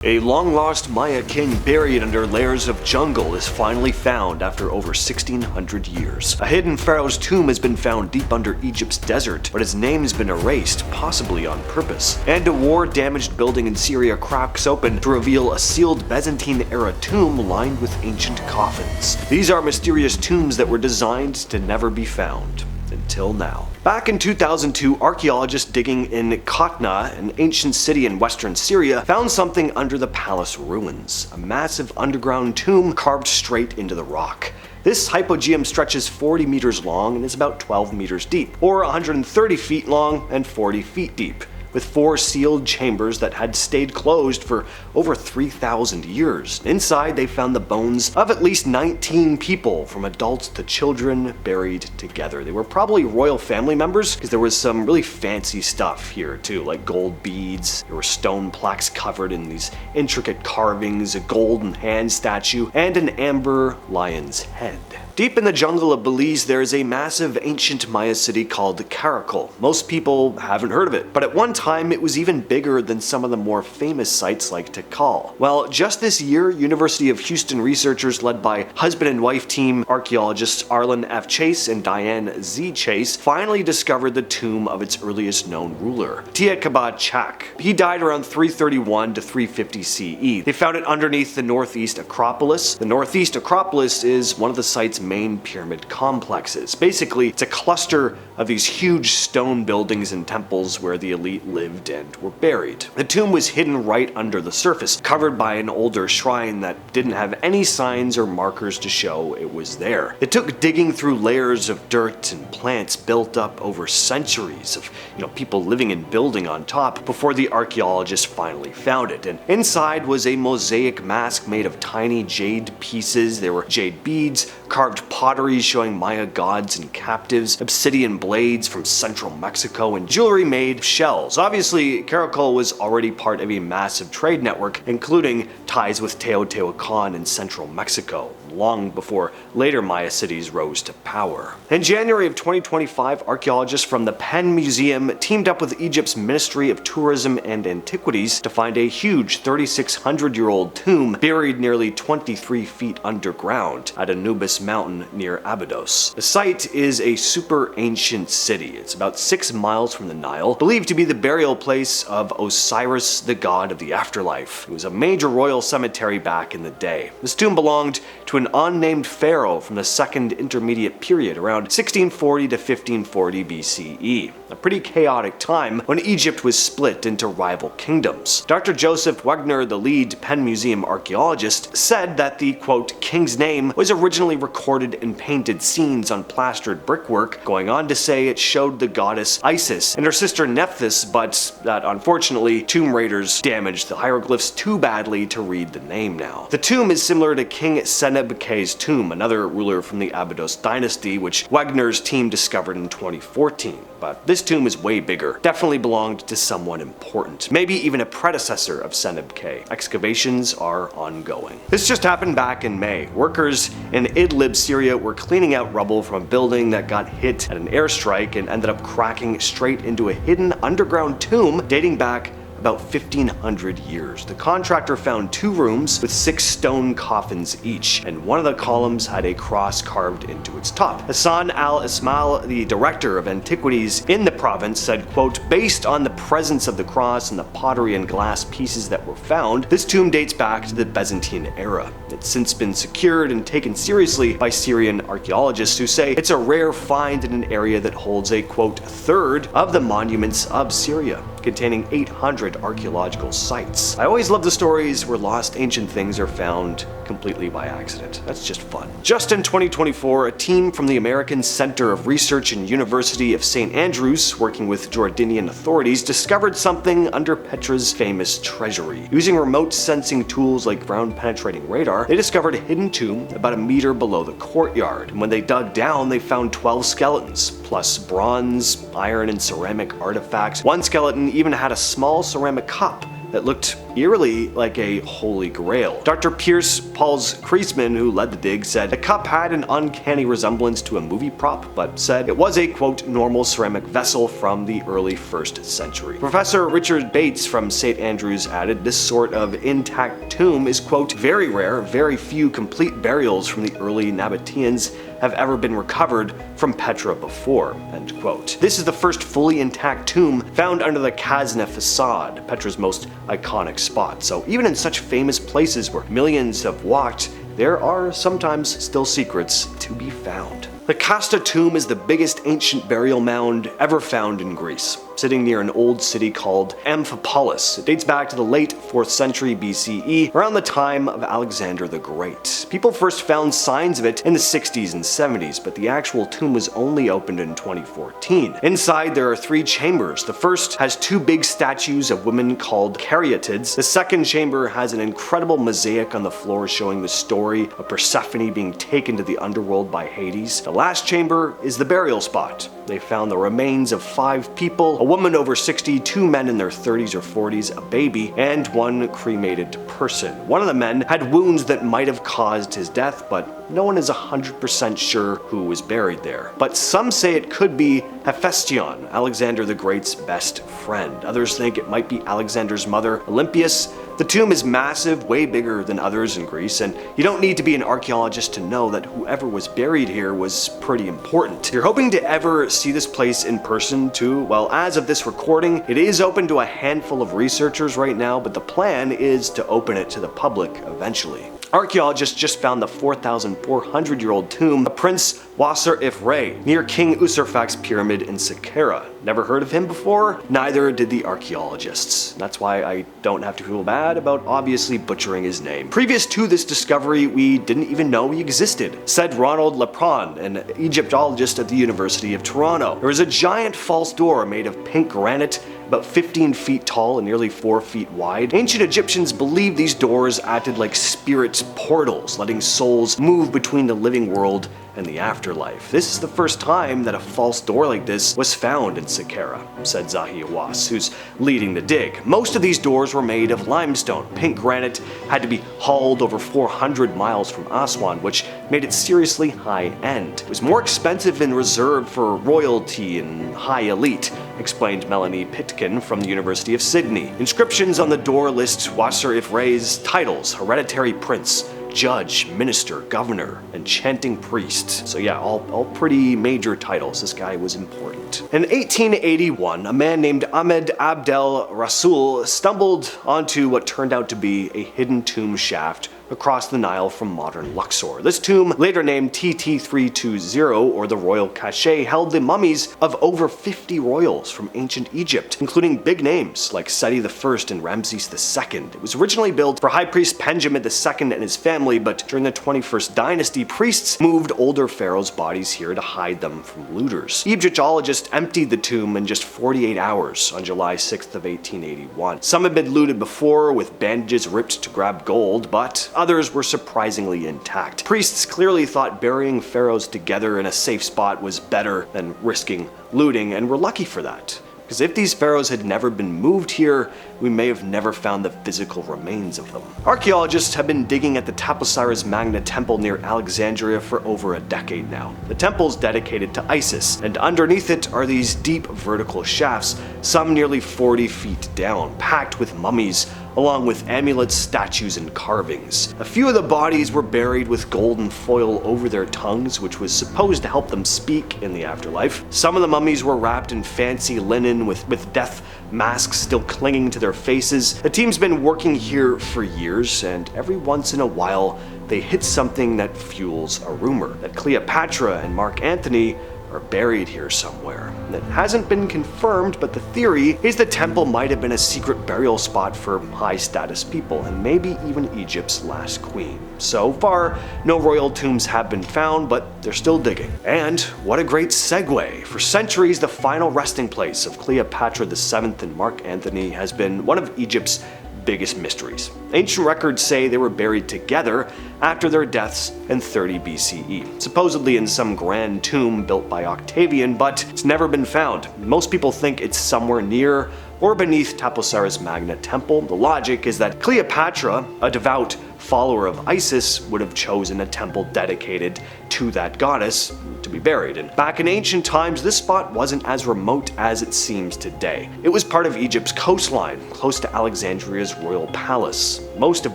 A long-lost Maya king buried under layers of jungle is finally found after over 1,600 years. A hidden pharaoh's tomb has been found deep under Egypt's desert, but his name has been erased, possibly on purpose. And a war-damaged building in Syria cracks open to reveal a sealed Byzantine-era tomb lined with ancient coffins. These are mysterious tombs that were designed to never be found. Until now. Back in 2002, archaeologists digging in Qatna, an ancient city in western Syria, found something under the palace ruins. A massive underground tomb carved straight into the rock. This Hypogeum stretches 40 meters long and is about 12 meters deep, or 130 feet long and 40 feet deep, with 4 sealed chambers that had stayed closed for over 3,000 years. Inside, they found the bones of at least 19 people, from adults to children, buried together. They were probably royal family members, because there was some really fancy stuff here too, like gold beads. There were stone plaques covered in these intricate carvings, a golden hand statue, and an amber lion's head. Deep in the jungle of Belize, there is a massive ancient Maya city called Caracal. Most people haven't heard of it, but at one time it was even bigger than some of the more famous sites like Tikal. Well, just this year, University of Houston researchers led by husband and wife team archaeologists Arlen F. Chase and Diane Z. Chase finally discovered the tomb of its earliest known ruler, Tiakhaba Chak. He died around 331 to 350 CE. They found it underneath the Northeast Acropolis. The Northeast Acropolis is one of the site's main pyramid complexes. Basically, it's a cluster of these huge stone buildings and temples where the elite lived and were buried. The tomb was hidden right under the surface, covered by an older shrine that didn't have any signs or markers to show it was there. It took digging through layers of dirt and plants built up over centuries of people living and building on top before the archaeologists finally found it. And inside was a mosaic mask made of tiny jade pieces. There were jade beads, carved pottery showing Maya gods and captives, obsidian blades from central Mexico, and jewelry made of shells. Obviously, Caracal was already part of a massive trade network, including ties with Teotihuacan in central Mexico, long before later Maya cities rose to power. In January of 2025, archaeologists from the Penn Museum teamed up with Egypt's Ministry of Tourism and Antiquities to find a huge 3,600-year-old tomb buried nearly 23 feet underground at Anubis Mountain near Abydos. The site is a super ancient city. It's about 6 miles from the Nile, believed to be the burial place of Osiris, the god of the afterlife. It was a major royal cemetery back in the day. This tomb belonged to an unnamed pharaoh from the Second Intermediate Period, around 1640 to 1540 BCE, a pretty chaotic time when Egypt was split into rival kingdoms. Dr. Joseph Wegner, the lead Penn Museum archaeologist, said that the, quote, king's name was originally recorded in painted scenes on plastered brickwork, going on to say it showed the goddess Isis and her sister Nephthys, but that unfortunately tomb raiders damaged the hieroglyphs too badly to read the name now. The tomb is similar to King Senebk's tomb, another ruler from the Abydos dynasty, which Wegner's team discovered in 2014. But this tomb is way bigger. Definitely belonged to someone important. Maybe even a predecessor of Senebk. Excavations are ongoing. This just happened back in May. Workers in Idlib, Syria were cleaning out rubble from a building that got hit at an airstrike and ended up cracking straight into a hidden underground tomb dating back about 1,500 years. The contractor found 2 rooms with 6 stone coffins each, and one of the columns had a cross carved into its top. Hassan al-Ismail, the director of antiquities in the province, said, quote, based on the presence of the cross and the pottery and glass pieces that were found, this tomb dates back to the Byzantine era. It's since been secured and taken seriously by Syrian archaeologists who say it's a rare find in an area that holds a, quote, third of the monuments of Syria, containing 800 archaeological sites. I always love the stories where lost ancient things are found completely by accident. That's just fun. Just in 2024, a team from the American Center of Research and University of St. Andrews, working with Jordanian authorities, discovered something under Petra's famous treasury. Using remote sensing tools like ground-penetrating radar, they discovered a hidden tomb about a meter below the courtyard. And when they dug down, they found 12 skeletons, plus bronze, iron, and ceramic artifacts. One skeleton even had a small ceramic cup that looked eerily like a holy grail. Dr. Pierce Pauls Kreisman, who led the dig, said the cup had an uncanny resemblance to a movie prop, but said it was a, quote, normal ceramic vessel from the early 1st century. Professor Richard Bates from St. Andrews added this sort of intact tomb is, quote, very rare. Very few complete burials from the early Nabateans have ever been recovered from Petra before, end quote. This is the first fully intact tomb found under the Qatna facade, Petra's most iconic spot. So even in such famous places where millions have walked, there are sometimes still secrets to be found. The Kasta Tomb is the biggest ancient burial mound ever found in Greece, sitting near an old city called Amphipolis. It dates back to the late 4th century BCE, around the time of Alexander the Great. People first found signs of it in the 60s and 70s, but the actual tomb was only opened in 2014. Inside there are 3 chambers. The first has 2 big statues of women called caryatids. The second chamber has an incredible mosaic on the floor showing the story of Persephone being taken to the underworld by Hades. The last chamber is the burial spot. They found the remains of 5 people, a woman over 60, 2 men in their 30s or 40s, a baby, and 1 cremated person. One of the men had wounds that might have caused his death, but no one is 100% sure who was buried there. But some say it could be Hephaestion, Alexander the Great's best friend. Others think it might be Alexander's mother, Olympias. The tomb is massive, way bigger than others in Greece, and you don't need to be an archaeologist to know that whoever was buried here was pretty important. If you're hoping to ever see this place in person too, well, as of this recording, it is open to a handful of researchers right now, but the plan is to open it to the public eventually. Archaeologists just found the 4,400-year-old tomb of Prince Wasser-if-Re near King Userfak's pyramid in Saqqara. Never heard of him before? Neither did the archaeologists. That's why I don't have to feel bad about obviously butchering his name. Previous to this discovery, we didn't even know he existed, said Ronald Lepron, an Egyptologist at the University of Toronto. There was a giant false door made of pink granite, about 15 feet tall and nearly 4 feet wide. Ancient Egyptians believed these doors acted like spirit portals, letting souls move between the living world and the afterlife. This is the first time that a false door like this was found in Saqqara, said Zahi Awas, who's leading the dig. Most of these doors were made of limestone. Pink granite had to be hauled over 400 miles from Aswan, which made it seriously high-end. It was more expensive and reserved for royalty and high elite, explained Melanie Pitkin from the University of Sydney. Inscriptions on the door list Wasser-if-Re's titles: hereditary prince, judge, minister, governor, enchanting priest. So yeah, all pretty major titles. This guy was important. In 1881, a man named Ahmed Abdel Rasoul stumbled onto what turned out to be a hidden tomb shaft across the Nile from modern Luxor. This tomb, later named TT320 or the Royal Cache, held the mummies of over 50 royals from ancient Egypt, including big names like Seti I and Ramses II. It was originally built for High Priest Penjamin II and his family, but during the 21st dynasty, priests moved older pharaohs' bodies here to hide them from looters. Egyptologists emptied the tomb in just 48 hours on July 6th of 1881. Some had been looted before, with bandages ripped to grab gold, but others were surprisingly intact. Priests clearly thought burying pharaohs together in a safe spot was better than risking looting, and were lucky for that. Because if these pharaohs had never been moved here, we may have never found the physical remains of them. Archaeologists have been digging at the Taposiris Magna temple near Alexandria for over a decade now. The temple's dedicated to Isis, and underneath it are these deep vertical shafts, some nearly 40 feet down, packed with mummies, along with amulets, statues, and carvings. A few of the bodies were buried with golden foil over their tongues, which was supposed to help them speak in the afterlife. Some of the mummies were wrapped in fancy linen with death masks still clinging to their faces. The team's been working here for years, and every once in a while they hit something that fuels a rumor that Cleopatra and Mark Antony are buried here somewhere. It hasn't been confirmed, but the theory is the temple might have been a secret burial spot for high-status people, and maybe even Egypt's last queen. So far, no royal tombs have been found, but they're still digging. And what a great segue! For centuries, the final resting place of Cleopatra VII and Mark Antony has been one of Egypt's biggest mysteries. Ancient records say they were buried together after their deaths in 30 BCE, supposedly in some grand tomb built by Octavian, but it's never been found. Most people think it's somewhere near or beneath Taposiris Magna temple. The logic is that Cleopatra, a devout follower of Isis, would have chosen a temple dedicated to that goddess to be buried in. Back in ancient times, this spot wasn't as remote as it seems today. It was part of Egypt's coastline, close to Alexandria's royal palace, most of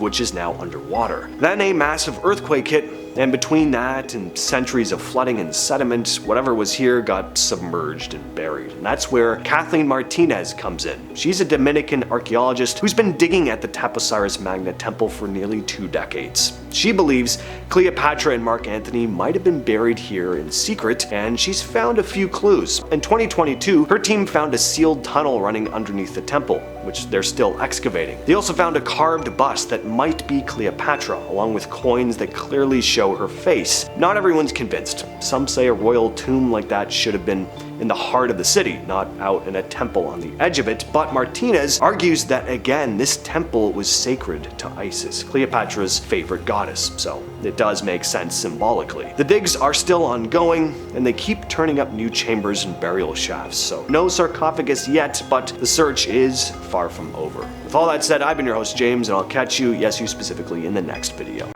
which is now underwater. Then a massive earthquake hit, and between that and centuries of flooding and sediment, whatever was here got submerged and buried. And that's where Kathleen Martinez comes in. She's a Dominican archaeologist who's been digging at the Taposiris Magna temple for nearly 2 decades. She believes Cleopatra and Mark Antony might have been buried here in secret, and she's found a few clues. In 2022, her team found a sealed tunnel running underneath the temple, which they're still excavating. They also found a carved bust that might be Cleopatra, along with coins that clearly show her face. Not everyone's convinced. Some say a royal tomb like that should have been in the heart of the city, not out in a temple on the edge of it, but Martinez argues that again, this temple was sacred to Isis, Cleopatra's favorite goddess, so it does make sense symbolically. The digs are still ongoing, and they keep turning up new chambers and burial shafts, so no sarcophagus yet, but the search is far from over. With all that said, I've been your host James, and I'll catch you, yes you specifically, in the next video.